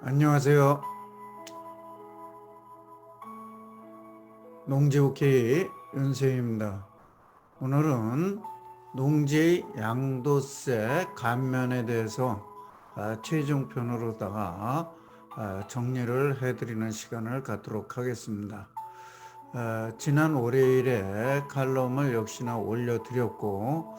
안녕하세요. 농지오케이 윤세입니다. 오늘은 농지의 양도세 감면에 대해서 최종편으로다가 정리를 해드리는 시간을 갖도록 하겠습니다. 지난 월요일에 칼럼을 역시나 올려드렸고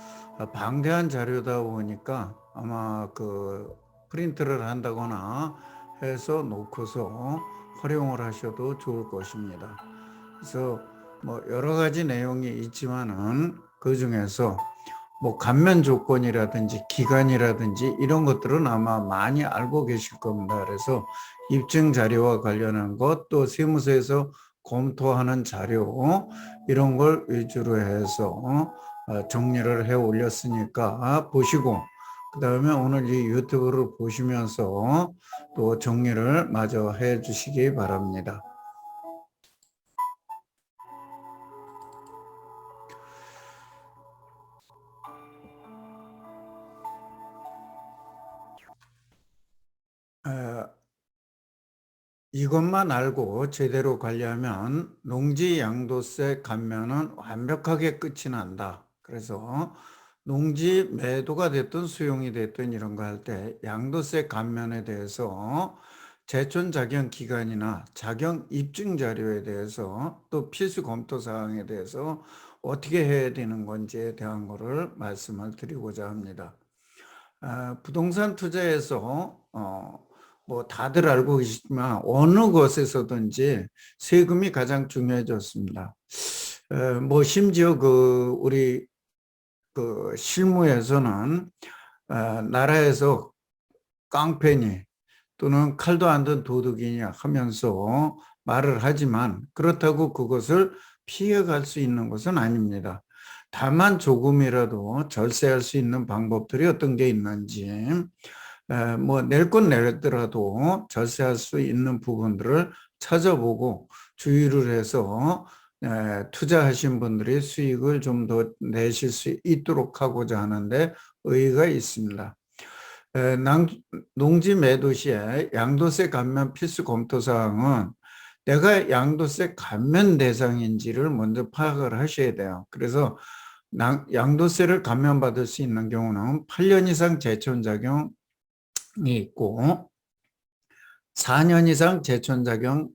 방대한 자료다 보니까 아마 그 프린트를 한다거나 해서 놓고서 활용을 하셔도 좋을 것입니다. 그래서 뭐 여러 가지 내용이 있지만은 그 중에서 뭐 감면 조건이라든지 기간이라든지 이런 것들은 아마 많이 알고 계실 겁니다. 그래서 입증 자료와 관련한 것, 또 세무서에서 검토하는 자료 이런 걸 위주로 해서 정리를 해 올렸으니까 보시고, 그 다음에 오늘 이 유튜브를 보시면서 또 정리를 마저 해 주시기 바랍니다. 이것만 알고 제대로 관리하면 농지 양도세 감면은 완벽하게 끝이 난다. 그래서 농지 매도가 됐든 수용이 됐든 이런 거 할 때 양도세 감면에 대해서 제촌 작용 기간이나 작용 입증 자료에 대해서 또 필수 검토 사항에 대해서 어떻게 해야 되는 건지에 대한 거를 말씀을 드리고자 합니다. 부동산 투자에서 뭐 다들 알고 계시지만 어느 것에서든지 세금이 가장 중요해졌습니다. 뭐 심지어 그 우리 그 실무에서는 나라에서 깡패니 또는 칼도 안 든 도둑이냐 하면서 말을 하지만 그렇다고 그것을 피해갈 수 있는 것은 아닙니다. 다만 조금이라도 절세할 수 있는 방법들이 어떤 게 있는지, 뭐 낼 건 내더라도 절세할 수 있는 부분들을 찾아보고 주의를 해서 투자하신 분들이 수익을 좀 더 내실 수 있도록 하고자 하는데 의의가 있습니다. 농지 매도 시에 양도세 감면 필수 검토 사항은 내가 양도세 감면 대상인지를 먼저 파악을 하셔야 돼요. 그래서 양도세를 감면받을 수 있는 경우는 8년 이상 제촌작용이 있고 4년 이상 제촌작용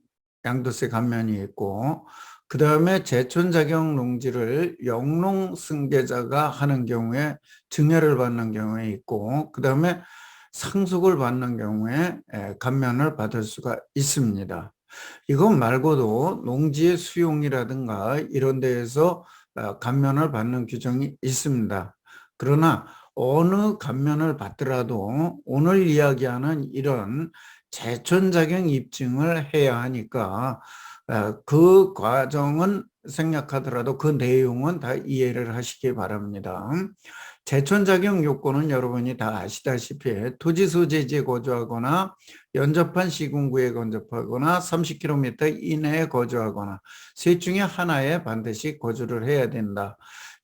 양도세 감면이 있고, 그 다음에 제촌작용 농지를 영농 승계자가 하는 경우에 증여를 받는 경우에 있고, 그 다음에 상속을 받는 경우에 감면을 받을 수가 있습니다. 이것 말고도 농지의 수용이라든가 이런 데에서 감면을 받는 규정이 있습니다. 그러나 어느 감면을 받더라도 오늘 이야기하는 이런 제촌자격 입증을 해야 하니까 그 과정은 생략하더라도 그 내용은 다 이해를 하시기 바랍니다. 제촌자격 요건은 여러분이 다 아시다시피 토지 소재지에 거주하거나 연접한 시군구에 건접하거나 30km 이내에 거주하거나 셋 중에 하나에 반드시 거주를 해야 된다.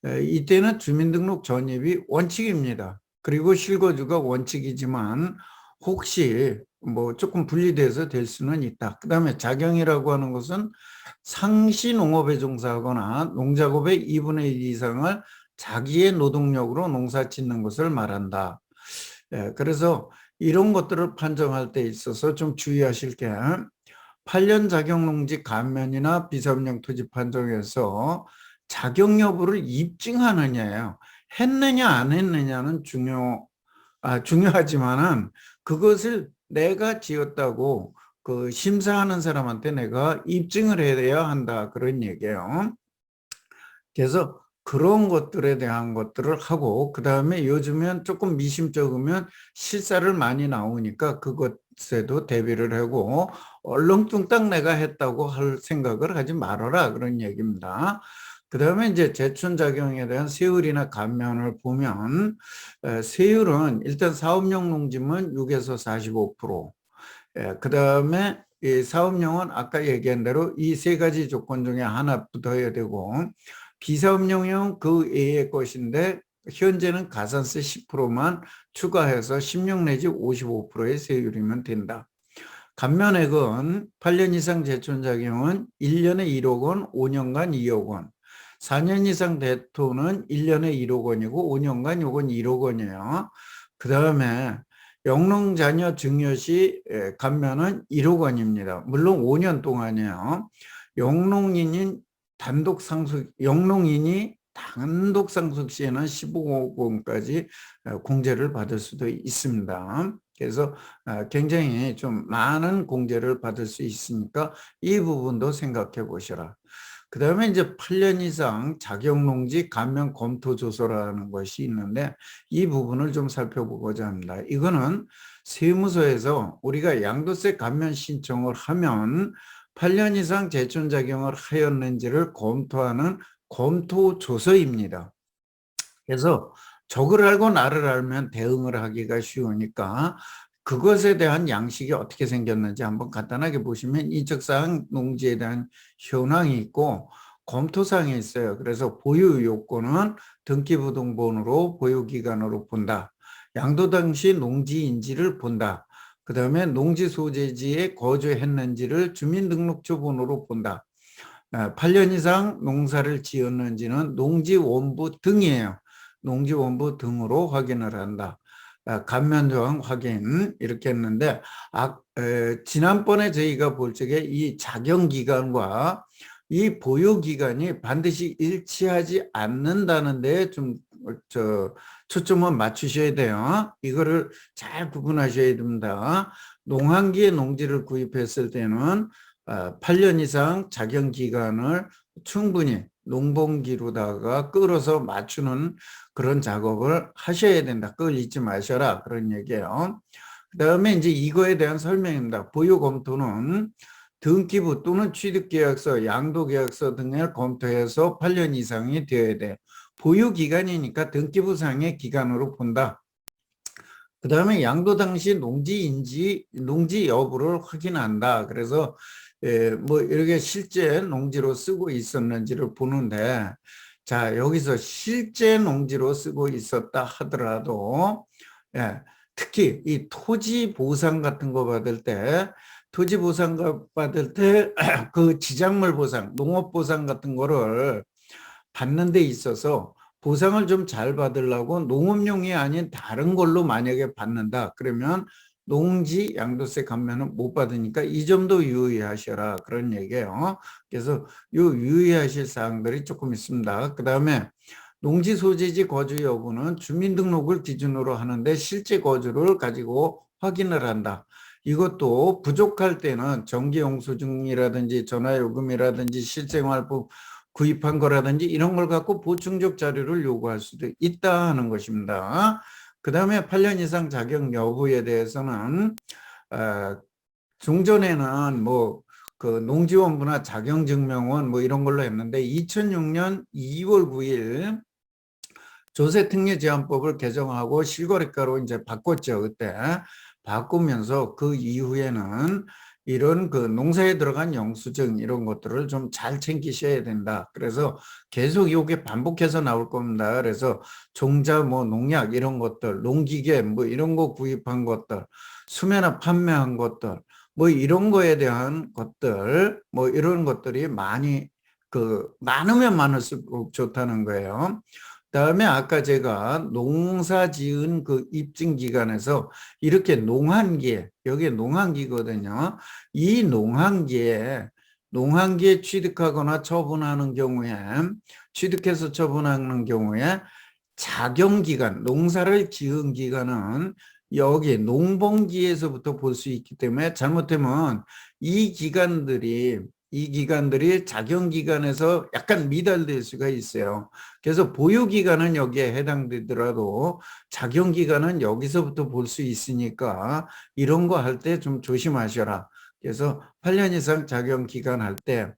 이때는 주민등록 전입이 원칙입니다. 그리고 실거주가 원칙이지만 혹시 뭐 조금 분리돼서 될 수는 있다. 그 다음에 작용이라고 하는 것은 상시 농업에 종사하거나 농작업의 2분의 1 이상을 자기의 노동력으로 농사 짓는 것을 말한다. 그래서 이런 것들을 판정할 때 있어서 좀 주의하실 게 8년 작용농지 감면이나 비사업용 토지 판정에서 작용 여부를 입증하느냐예요. 했느냐 안 했느냐는 중요하지만은 그것을 내가 지었다고 그 심사하는 사람한테 내가 입증을 해야 한다 그런 얘기예요. 그래서 그런 것들에 대한 것들을 하고 그 다음에 요즘엔 조금 미심쩍으면 실사를 많이 나오니까 그것에도 대비를 하고 얼렁뚱땅 내가 했다고 할 생각을 하지 말아라 그런 얘기입니다. 그 다음에 이제 제촌작용에 대한 세율이나 감면을 보면 세율은 일단 사업용 농지면 6에서 45%, 그 다음에 이 사업용은 아까 얘기한 대로 이 세 가지 조건 중에 하나 붙어야 되고 비사업용은 그 외의 것인데 현재는 가산세 10%만 추가해서 16 내지 55%의 세율이면 된다. 감면액은 8년 이상 재촌작용은 1년에 1억 원, 5년간 2억 원. 4년 이상 대토는 1년에 1억 원이고 5년간 요건 1억 원이에요. 그 다음에 영농자녀 증여시 감면은 1억 원입니다. 물론 5년 동안이에요. 영농인인 영농인이 단독 상속 시에는 15억 원까지 공제를 받을 수도 있습니다. 그래서 굉장히 좀 많은 공제를 받을 수 있으니까 이 부분도 생각해 보셔라. 그 다음에 이제 8년 이상 자격농지 감면 검토 조서라는 것이 있는데 이 부분을 좀 살펴보고자 합니다. 이거는 세무서에서 우리가 양도세 감면 신청을 하면 8년 이상 재촌작용을 하였는지를 검토하는 검토 조서입니다. 그래서 적을 알고 나를 알면 대응을 하기가 쉬우니까 그것에 대한 양식이 어떻게 생겼는지 한번 간단하게 보시면 인적사항 농지에 대한 현황이 있고 검토사항이 있어요. 그래서 보유 요건은 등기부등본으로 보유기간으로 본다. 양도 당시 농지인지를 본다. 그 다음에 농지 소재지에 거주했는지를 주민등록처번호로 본다. 8년 이상 농사를 지었는지는 농지원부 등이에요. 농지원부 등으로 확인을 한다. 감면조항 확인 이렇게 했는데 지난번에 저희가 볼 적에 이 작용기간과 이 보유기간이 반드시 일치하지 않는다는 데에 좀 초점을 맞추셔야 돼요. 이거를 잘 구분하셔야 됩니다. 농한기에 농지를 구입했을 때는 8년 이상 작용기간을 충분히 농번기로다가 끌어서 맞추는 그런 작업을 하셔야 된다. 그걸 잊지 마셔라. 그런 얘기예요. 그 다음에 이제 이거에 대한 설명입니다. 보유 검토는 등기부 또는 취득계약서, 양도계약서 등을 검토해서 8년 이상이 되어야 돼. 보유기간이니까 등기부상의 기간으로 본다. 그 다음에 양도 당시 농지 여부를 확인한다. 그래서 뭐 이렇게 실제 농지로 쓰고 있었는지를 보는데, 자, 여기서 실제 농지로 쓰고 있었다 하더라도, 특히 이 토지 보상 같은 거 받을 때, 그 지작물 보상, 농업 보상 같은 거를 받는 데 있어서 보상을 좀 잘 받으려고 농업용이 아닌 다른 걸로 만약에 받는다. 그러면 농지 양도세 감면은 못 받으니까 이 점도 유의하셔라. 그런 얘기예요. 그래서 요 유의하실 사항들이 조금 있습니다. 그 다음에 농지 소재지 거주 여부는 주민등록을 기준으로 하는데 실제 거주를 가지고 확인을 한다. 이것도 부족할 때는 정기영수증이라든지 전화요금이라든지 실생활법 구입한 거라든지 이런 걸 갖고 보충적 자료를 요구할 수도 있다 하는 것입니다. 그 다음에 8년 이상 자격 여부에 대해서는 종전에는 뭐 그 농지원부나 자격증명원 뭐 이런 걸로 했는데 2006년 2월 9일 조세특례제한법을 개정하고 실거래가로 이제 바꿨죠. 그때 바꾸면서 그 이후에는 이런 그 농사에 들어간 영수증 이런 것들을 좀 잘 챙기셔야 된다. 그래서 계속 이게 반복해서 나올 겁니다. 그래서 종자 뭐 농약 이런 것들, 농기계 뭐 이런 거 구입한 것들, 수매나 판매한 것들, 뭐 이런 거에 대한 것들, 뭐 이런 것들이 많으면 많을수록 좋다는 거예요. 그다음에 아까 제가 농사 지은 그 입증 기간에서 이렇게 농한기에, 여기 농한기거든요. 이 농한기에 취득하거나 처분하는 경우에, 취득해서 처분하는 경우에 작용기간, 농사를 지은 기간은 여기 농번기에서부터 볼 수 있기 때문에 잘못하면 이 기간들이 작용기간에서 약간 미달될 수가 있어요. 그래서 보유기간은 여기에 해당되더라도 작용기간은 여기서부터 볼 수 있으니까 이런 거 할 때 좀 조심하셔라. 그래서 8년 이상 작용기간 할 때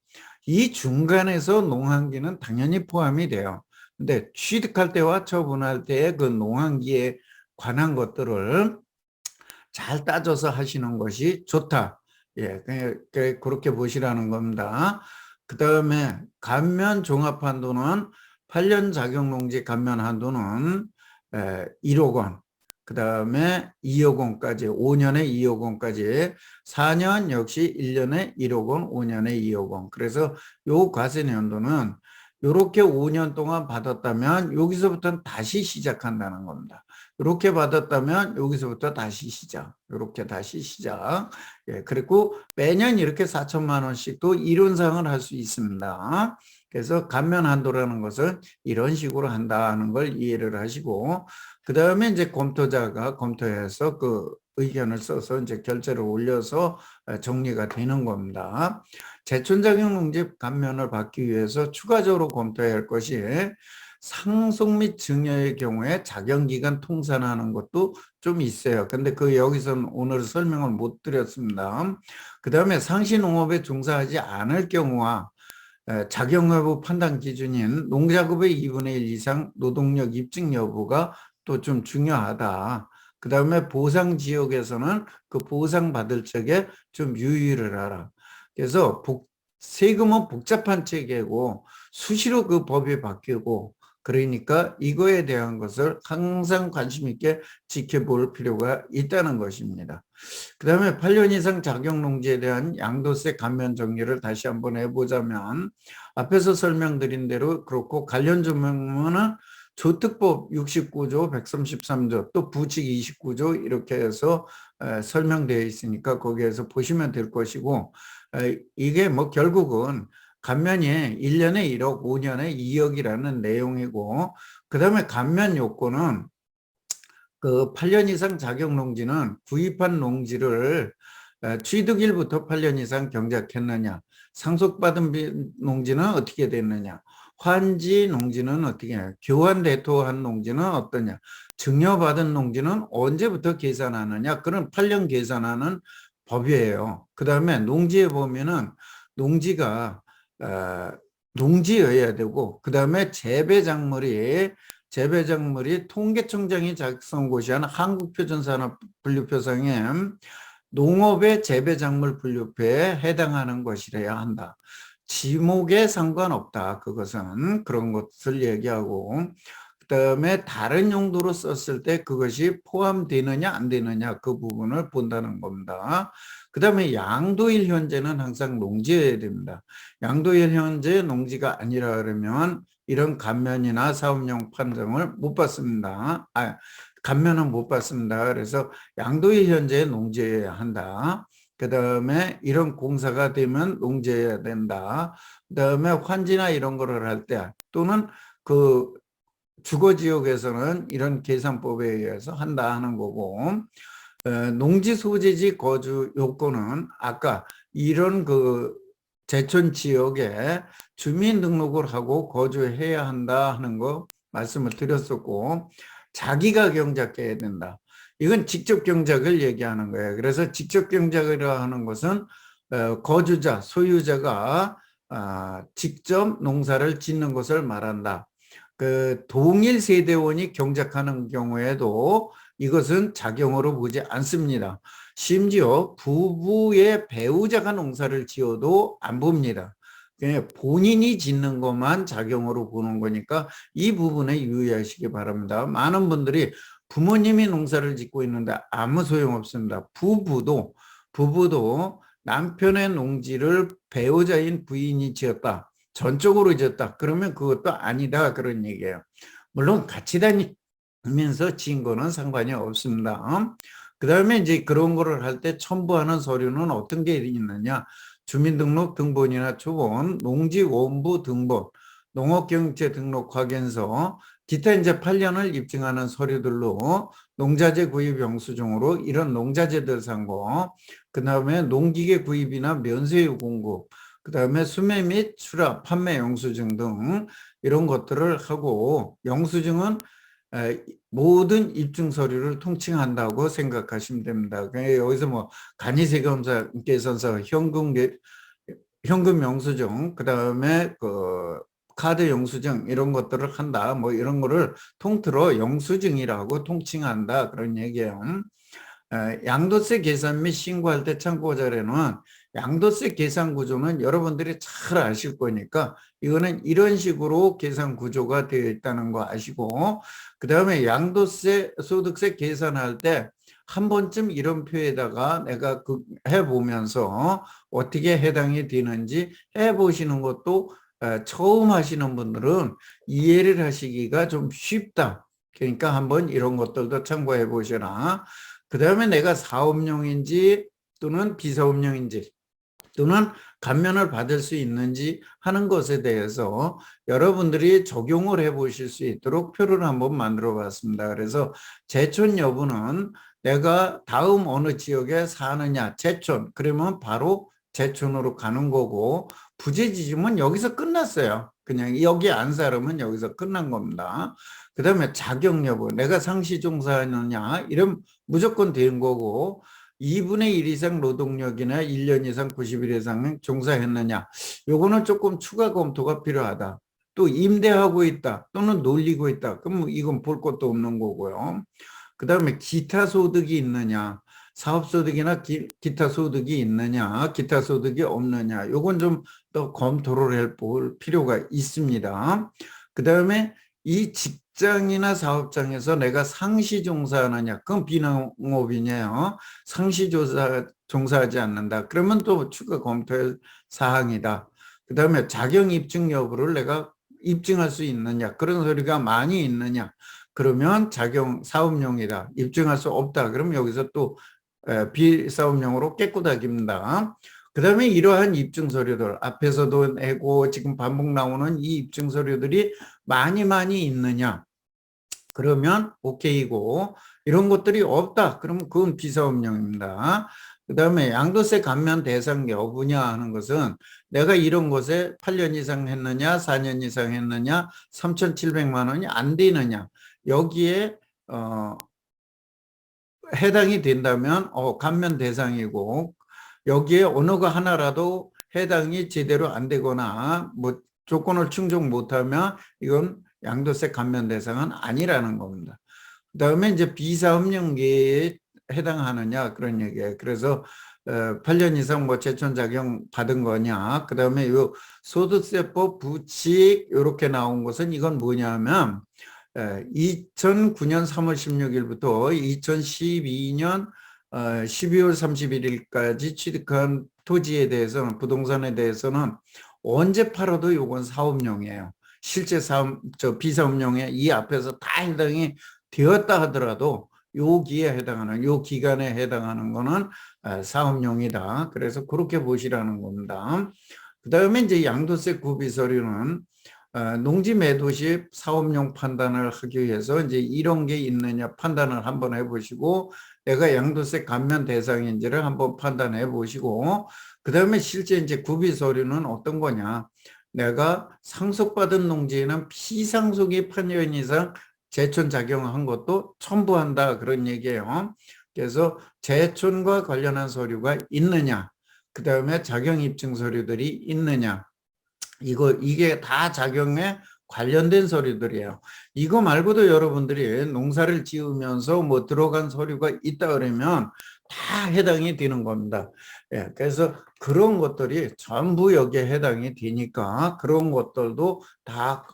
이 중간에서 농한기는 당연히 포함이 돼요. 근데 취득할 때와 처분할 때의 그 농한기에 관한 것들을 잘 따져서 하시는 것이 좋다. 예, 그렇게 보시라는 겁니다. 그 다음에 감면 종합 한도는 8년 자격 농지 감면 한도는 1억 원. 그 다음에 2억 원까지, 5년에 2억 원까지, 4년 역시 1년에 1억 원, 5년에 2억 원. 그래서 요 과세연도는 이렇게 5년 동안 받았다면 여기서부터는 다시 시작한다는 겁니다. 이렇게 받았다면 여기서부터 다시 시작. 이렇게 다시 시작. 예, 그리고 매년 이렇게 4천만 원씩 또 이론상을 할 수 있습니다. 그래서 감면 한도라는 것은 이런 식으로 한다는 걸 이해를 하시고, 그 다음에 이제 검토자가 검토해서 그 의견을 써서 이제 결제를 올려서 정리가 되는 겁니다. 제촌자격 농지 감면을 받기 위해서 추가적으로 검토해야 할 것이 상속 및 증여의 경우에 자격기간 통산하는 것도 좀 있어요. 근데 그 여기서는 오늘 설명을 못 드렸습니다. 그 다음에 상시농업에 종사하지 않을 경우와 자격 여부 판단 기준인 농작업의 2분의 1 이상 노동력 입증 여부가 또 좀 중요하다. 그 다음에 보상 지역에서는 그 보상 받을 적에 좀 유의를 하라. 그래서 세금은 복잡한 체계고 수시로 그 법이 바뀌고, 그러니까 이거에 대한 것을 항상 관심 있게 지켜볼 필요가 있다는 것입니다. 그 다음에 8년 이상 자격농지에 대한 양도세 감면 정리를 다시 한번 해보자면, 앞에서 설명드린 대로 그렇고, 관련 조문은 조특법 69조, 133조, 또 부칙 29조 이렇게 해서 설명되어 있으니까 거기에서 보시면 될 것이고, 이게 뭐 결국은 감면이 1년에 1억, 5년에 2억이라는 내용이고, 그 다음에 감면 요건은 그 8년 이상 자격 농지는 구입한 농지를 취득일부터 8년 이상 경작했느냐, 상속받은 농지는 어떻게 됐느냐, 환지 농지는 어떻게 해요, 교환 대토한 농지는 어떠냐, 증여받은 농지는 언제부터 계산하느냐, 그런 8년 계산하는 법이에요. 그 다음에 농지에 보면은 농지가 농지여야 되고, 그 다음에 재배작물이 통계청장이 작성한 곳이 한국표준산업분류표상에 농업의 재배작물 분류표에 해당하는 것이라야 한다. 지목에 상관없다. 그것은 그런 것을 얘기하고, 그 다음에 다른 용도로 썼을 때 그것이 포함되느냐 안 되느냐 그 부분을 본다는 겁니다. 그 다음에 양도일 현재는 항상 농지여야 됩니다. 양도일 현재 농지가 아니라 그러면 이런 감면이나 사업용 판정을 못 받습니다. 감면은 못 받습니다. 그래서 양도일 현재 농지여야 한다. 그 다음에 이런 공사가 되면 농지여야 된다. 그 다음에 환지나 이런 거를 할 때 또는 그 주거지역에서는 이런 계산법에 의해서 한다 하는 거고, 농지 소재지 거주 요건은 아까 이런 그 제촌 지역에 주민등록을 하고 거주해야 한다 하는 거 말씀을 드렸었고, 자기가 경작해야 된다. 이건 직접 경작을 얘기하는 거예요. 그래서 직접 경작이라 하는 것은 거주자, 소유자가 직접 농사를 짓는 것을 말한다. 그 동일 세대원이 경작하는 경우에도 이것은 작용으로 보지 않습니다. 심지어 부부의 배우자가 농사를 지어도 안 봅니다. 그냥 본인이 짓는 것만 작용으로 보는 거니까 이 부분에 유의하시기 바랍니다. 많은 분들이 부모님이 농사를 짓고 있는데 아무 소용없습니다. 부부도 남편의 농지를 배우자인 부인이 지었다, 전적으로 지었다, 그러면 그것도 아니다, 그런 얘기예요. 물론 같이 다니면서 지은 거는 상관이 없습니다. 그 다음에 이제 그런 거를 할 때 첨부하는 서류는 어떤 게 있느냐, 주민등록 등본이나 초본, 농지원부 등본, 농업경영체 등록 확인서, 기타 이제 8년을 입증하는 서류들로 농자재 구입 영수증으로 이런 농자재들 산 거, 그 다음에 농기계 구입이나 면세유 공급, 그 다음에 수매 및 출하, 판매 영수증 등 이런 것들을 하고, 영수증은 모든 입증 서류를 통칭한다고 생각하시면 됩니다. 여기서 뭐 간이세검사, 계산서, 현금 영수증, 그 다음에 그 카드 영수증 이런 것들을 한다, 뭐 이런 거를 통틀어 영수증이라고 통칭한다, 그런 얘기예요. 양도세 계산 및 신고할 때 참고자 료는 양도세 계산 구조는 여러분들이 잘 아실 거니까 이거는 이런 식으로 계산 구조가 되어 있다는 거 아시고, 그 다음에 양도세 소득세 계산할 때 한 번쯤 이런 표에다가 내가 해보면서 어떻게 해당이 되는지 해보시는 것도 처음 하시는 분들은 이해를 하시기가 좀 쉽다. 그러니까 한번 이런 것들도 참고해 보시라. 그 다음에 내가 사업용인지 또는 비사업용인지 또는 감면을 받을 수 있는지 하는 것에 대해서 여러분들이 적용을 해 보실 수 있도록 표를 한번 만들어 봤습니다. 그래서 제촌 여부는 내가 다음 어느 지역에 사느냐, 제촌, 그러면 바로 제촌으로 가는 거고, 부재지점은 여기서 끝났어요. 그냥 여기 안 살으면 여기서 끝난 겁니다. 그 다음에 자격 여부, 내가 상시 종사하느냐, 이런 무조건 된 거고, 2분의 1 이상 노동력이나 1년 이상 90일 이상 종사했느냐, 요거는 조금 추가 검토가 필요하다. 또 임대하고 있다 또는 놀리고 있다, 그럼 이건 볼 것도 없는 거고요. 그 다음에 기타 소득이 있느냐, 사업소득이나 기타 소득이 있느냐, 기타 소득이 없느냐, 요건 좀 더 검토를 해볼 필요가 있습니다. 그 다음에 이 직장이나 사업장에서 내가 상시 종사하느냐, 그건 비농업이네요. 상시 종사하지 않는다, 그러면 또 추가 검토할 사항이다. 그 다음에 자격 입증 여부를 내가 입증할 수 있느냐, 그런 소리가 많이 있느냐, 그러면 자격 사업용이다, 입증할 수 없다, 그러면 여기서 또 비사업용으로 깨끗하기입니다. 그 다음에 이러한 입증 서류들, 앞에서도 내고 지금 반복 나오는 이 입증 서류들이 많이 있느냐, 그러면 오케이고, 이런 것들이 없다, 그러면 그건 비사업용입니다. 그 다음에 양도세 감면 대상 여부냐 하는 것은 내가 이런 것에 8년 이상 했느냐, 4년 이상 했느냐, 3,700만 원이 안 되느냐, 여기에 해당이 된다면 감면 대상이고, 여기에 어느 거 하나라도 해당이 제대로 안 되거나 뭐 조건을 충족 못하면 이건 양도세 감면 대상은 아니라는 겁니다. 그 다음에 이제 비사업용계에 해당하느냐, 그런 얘기예요. 그래서 8년 이상 뭐 제촌 자격 받은 거냐, 그 다음에 요 소득세법 부칙 이렇게 나온 것은 이건 뭐냐면 2009년 3월 16일부터 2012년 12월 31일까지 취득한 토지에 대해서는, 부동산에 대해서는 언제 팔아도 요건 사업용이에요. 실제 비사업용에 이 앞에서 다 해당이 되었다 하더라도 여기에 해당하는, 요 기간에 해당하는 거는 사업용이다. 그래서 그렇게 보시라는 겁니다. 그 다음에 이제 양도세 구비 서류는 농지 매도 시 사업용 판단을 하기 위해서 이제 이런 게 있느냐 판단을 한번 해보시고, 내가 양도세 감면 대상인지를 한번 판단해 보시고, 그 다음에 실제 이제 구비 서류는 어떤 거냐, 내가 상속받은 농지에는 피상속이 8년 이상 제촌 작용한 것도 첨부한다, 그런 얘기예요. 그래서 제촌과 관련한 서류가 있느냐, 그 다음에 자격 입증 서류들이 있느냐, 이게 다 작용에 관련된 서류들이에요. 이거 말고도 여러분들이 농사를 지으면서 뭐 들어간 서류가 있다 그러면 다 해당이 되는 겁니다. 예, 그래서 그런 것들이 전부 여기에 해당이 되니까 그런 것들도 다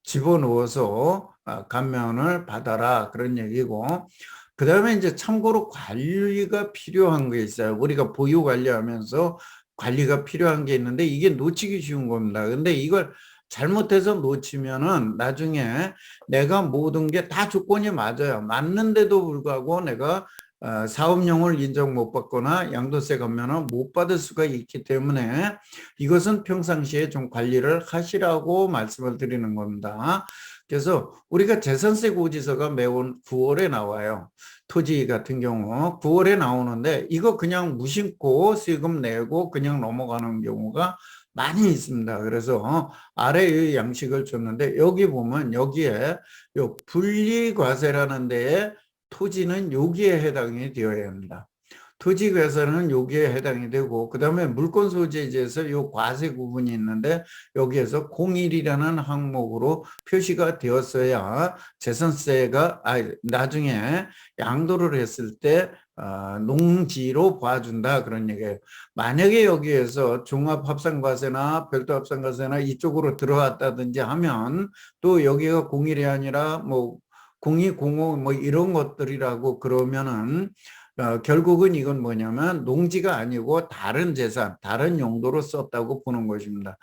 집어넣어서 감면을 받아라, 그런 얘기고, 그 다음에 이제 참고로 관리가 필요한 게 있어요. 우리가 보유 관리하면서 관리가 필요한 게 있는데 이게 놓치기 쉬운 겁니다. 근데 이걸 잘못해서 놓치면은 나중에 내가 모든 게 다 조건이 맞아요. 맞는데도 불구하고 내가 사업용을 인정 못 받거나 양도세 감면을 못 받을 수가 있기 때문에 이것은 평상시에 좀 관리를 하시라고 말씀을 드리는 겁니다. 그래서 우리가 재산세 고지서가 매월 9월에 나와요. 토지 같은 경우 9월에 나오는데 이거 그냥 무심코 세금 내고 그냥 넘어가는 경우가 많이 있습니다. 그래서 아래의 양식을 줬는데 여기 보면 여기에 요 분리과세라는 데에 토지는 여기에 해당이 되어야 합니다. 토지 괴산은 여기에 해당이 되고, 그 다음에 물권 소재지에서 요 과세 구분이 있는데 여기에서 01이라는 항목으로 표시가 되었어야 재산세가 나중에 양도를 했을 때 농지로 봐준다 그런 얘기예요. 만약에 여기에서 종합합산과세나 별도합산과세나 이쪽으로 들어왔다든지 하면 또 여기가 01이 아니라 뭐 02, 05 뭐 이런 것들이라고 그러면은 결국은 이건 뭐냐면 농지가 아니고 다른 재산, 다른 용도로 썼다고 보는 것입니다.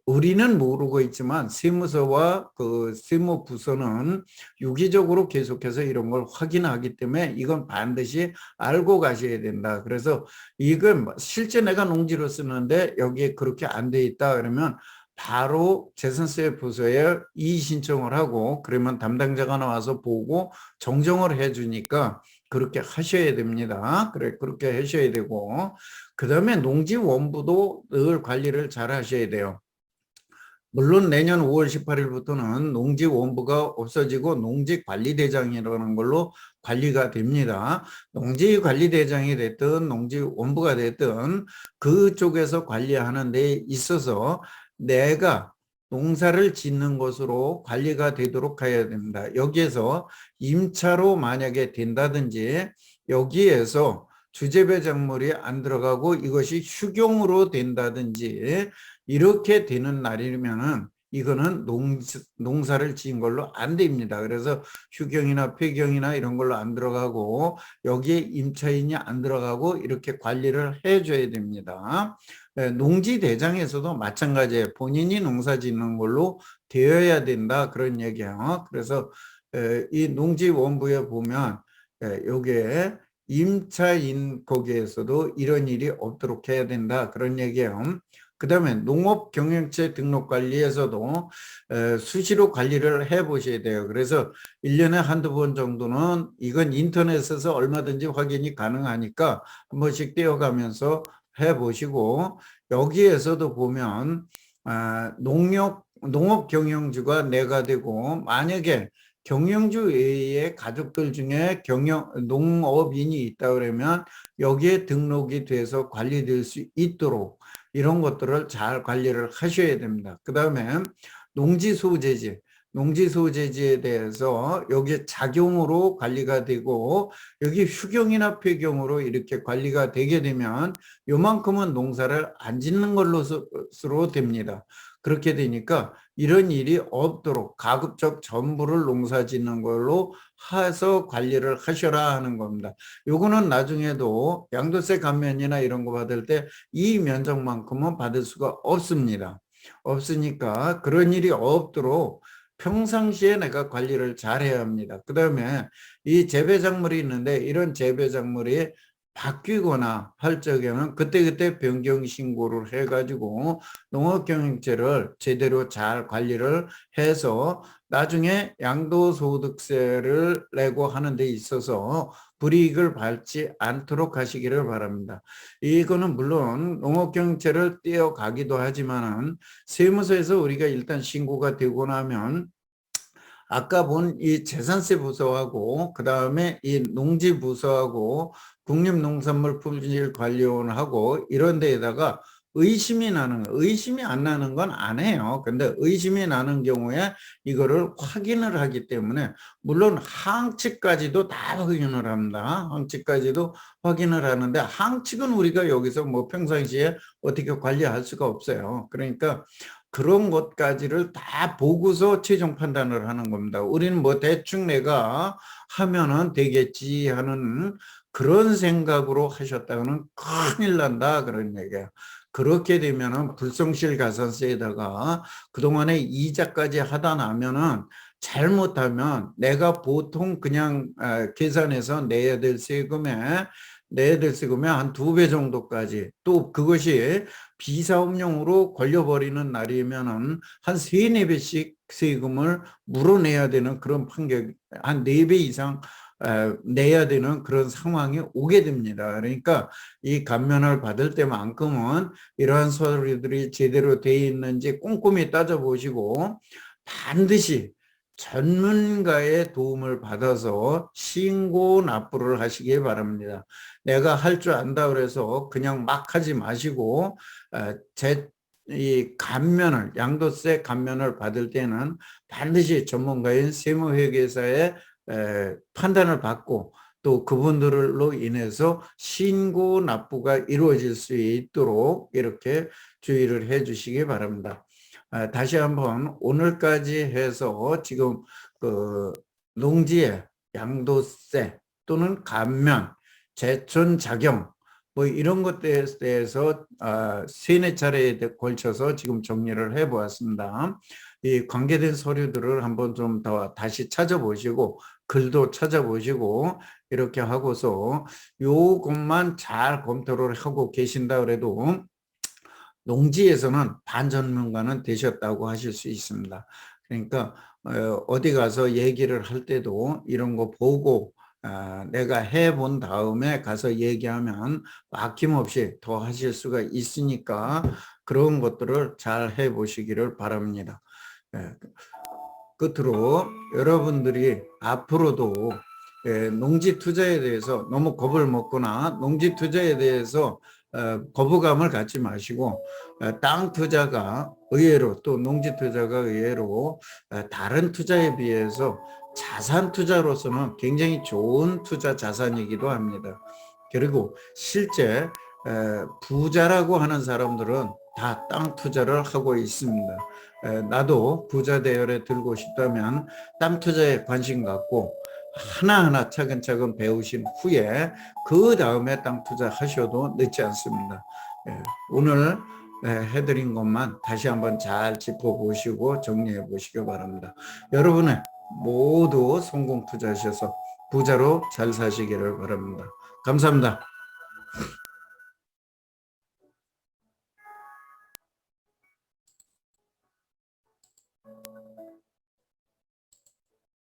우리는 모르고 있지만 세무서와 그 세무부서는 유기적으로 계속해서 이런 걸 확인하기 때문에 이건 반드시 알고 가셔야 된다. 그래서 이건 실제 내가 농지로 쓰는데 여기에 그렇게 안 돼 있다 그러면 바로 재산세 부서에 이의 신청을 하고 그러면 담당자가 나와서 보고 정정을 해주니까 그렇게 하셔야 됩니다. 그렇게 하셔야 되고, 그 다음에 농지원부도 늘 관리를 잘 하셔야 돼요. 물론 내년 5월 18일부터는 농지원부가 없어지고 농지관리대장이라는 걸로 관리가 됩니다. 농지관리대장이 됐든 농지원부가 됐든 그쪽에서 관리하는 데 있어서 내가 농사를 짓는 것으로 관리가 되도록 해야 됩니다. 여기에서 임차로 만약에 된다든지 여기에서 주재배 작물이 안 들어가고 이것이 휴경으로 된다든지 이렇게 되는 날이면은 이거는 농사를 지은 걸로 안 됩니다. 그래서 휴경이나 폐경이나 이런 걸로 안 들어가고 여기에 임차인이 안 들어가고 이렇게 관리를 해줘야 됩니다. 농지대장에서도 마찬가지예요. 본인이 농사 짓는 걸로 되어야 된다 그런 얘기예요. 그래서 이 농지원부에 보면 요게 임차인 거기에서도 이런 일이 없도록 해야 된다 그런 얘기예요. 그 다음에 농업경영체 등록관리에서도 수시로 관리를 해 보셔야 돼요. 그래서 1년에 한두 번 정도는 이건 인터넷에서 얼마든지 확인이 가능하니까 한 번씩 떼어가면서 해 보시고 여기에서도 보면 농업경영주가 내가 되고 만약에 경영주 외에 가족들 중에 농업인이 있다 그러면 여기에 등록이 돼서 관리될 수 있도록 이런 것들을 잘 관리를 하셔야 됩니다. 그 다음에 농지소재지, 농지소재지에 대해서 여기 작용으로 관리가 되고 여기 휴경이나 폐경으로 이렇게 관리가 되게 되면 요만큼은 농사를 안 짓는 걸로 됩니다. 그렇게 되니까 이런 일이 없도록 가급적 전부를 농사 짓는 걸로 해서 관리를 하셔라 하는 겁니다. 요거는 나중에도 양도세 감면이나 이런 거 받을 때 이 면적만큼은 받을 수가 없습니다. 없으니까 그런 일이 없도록 평상시에 내가 관리를 잘해야 합니다. 그 다음에 이 재배작물이 있는데 이런 재배작물이 바뀌거나 할 적에는 그때그때 변경 신고를 해가지고 농업경영체를 제대로 잘 관리를 해서 나중에 양도소득세를 내고 하는 데 있어서 불이익을 받지 않도록 하시기를 바랍니다. 이거는 물론 농업경영체를 떼어가기도 하지만은 세무서에서 우리가 일단 신고가 되고 나면 아까 본 이 재산세 부서하고 그 다음에 이 농지 부서하고 국립농산물 품질관리원하고 이런 데에다가 의심이 안 나는 건 안 해요. 근데 의심이 나는 경우에 이거를 확인을 하기 때문에 물론 항치까지도 다 확인을 합니다. 항치까지도 확인을 하는데 항치는 우리가 여기서 뭐 평상시에 어떻게 관리할 수가 없어요. 그러니까 그런 것까지를 다 보고서 최종 판단을 하는 겁니다. 우리는 뭐 대충 내가 하면은 되겠지 하는 그런 생각으로 하셨다고는 큰일 난다 그런 얘기예요. 그렇게 되면은 불성실 가산세에다가 그동안에 이자까지 하다 나면은 잘못하면 내가 보통 그냥 계산해서 내야 될 세금의 한 2배 정도까지 또 그것이 비사업용으로 걸려버리는 날이면은 한 3, 4배씩 세금을 물어내야 되는 그런 판결, 한 4배 이상 내야 되는 그런 상황이 오게 됩니다. 그러니까 이 감면을 받을 때만큼은 이러한 서류들이 제대로 돼 있는지 꼼꼼히 따져보시고 반드시 전문가의 도움을 받아서 신고 납부를 하시기 바랍니다. 내가 할 줄 안다 그래서 그냥 막 하지 마시고 이 감면을 양도세 감면을 받을 때는 반드시 전문가인 세무회계사의 판단을 받고 또 그분들로 인해서 신고 납부가 이루어질 수 있도록 이렇게 주의를 해 주시기 바랍니다. 다시 한번 오늘까지 해서 지금 그 농지의 양도세 또는 감면, 제촌 작용 뭐 이런 것들에 대해서 세네 차례에 걸쳐서 지금 정리를 해 보았습니다. 이 관계된 서류들을 한번 좀 더 다시 찾아보시고 글도 찾아보시고 이렇게 하고서 요것만 잘 검토를 하고 계신다 그래도 농지에서는 반전문가는 되셨다고 하실 수 있습니다. 그러니까 어디 가서 얘기를 할 때도 이런 거 보고 내가 해본 다음에 가서 얘기하면 막힘없이 더 하실 수가 있으니까 그런 것들을 잘 해보시기를 바랍니다. 끝으로 여러분들이 앞으로도 농지 투자에 대해서 너무 겁을 먹거나 농지 투자에 대해서 거부감을 갖지 마시고 땅 투자가 의외로 또 농지 투자가 의외로 다른 투자에 비해서 자산 투자로서는 굉장히 좋은 투자 자산이기도 합니다. 그리고 실제 부자라고 하는 사람들은 다 땅 투자를 하고 있습니다. 나도 부자 대열에 들고 싶다면 땅 투자에 관심 갖고 하나하나 차근차근 배우신 후에 그 다음에 땅 투자 하셔도 늦지 않습니다. 오늘 해드린 것만 다시 한번 잘 짚어보시고 정리해 보시기 바랍니다. 여러분의 모두 성공 투자하셔서 부자로 잘 사시기를 바랍니다. 감사합니다.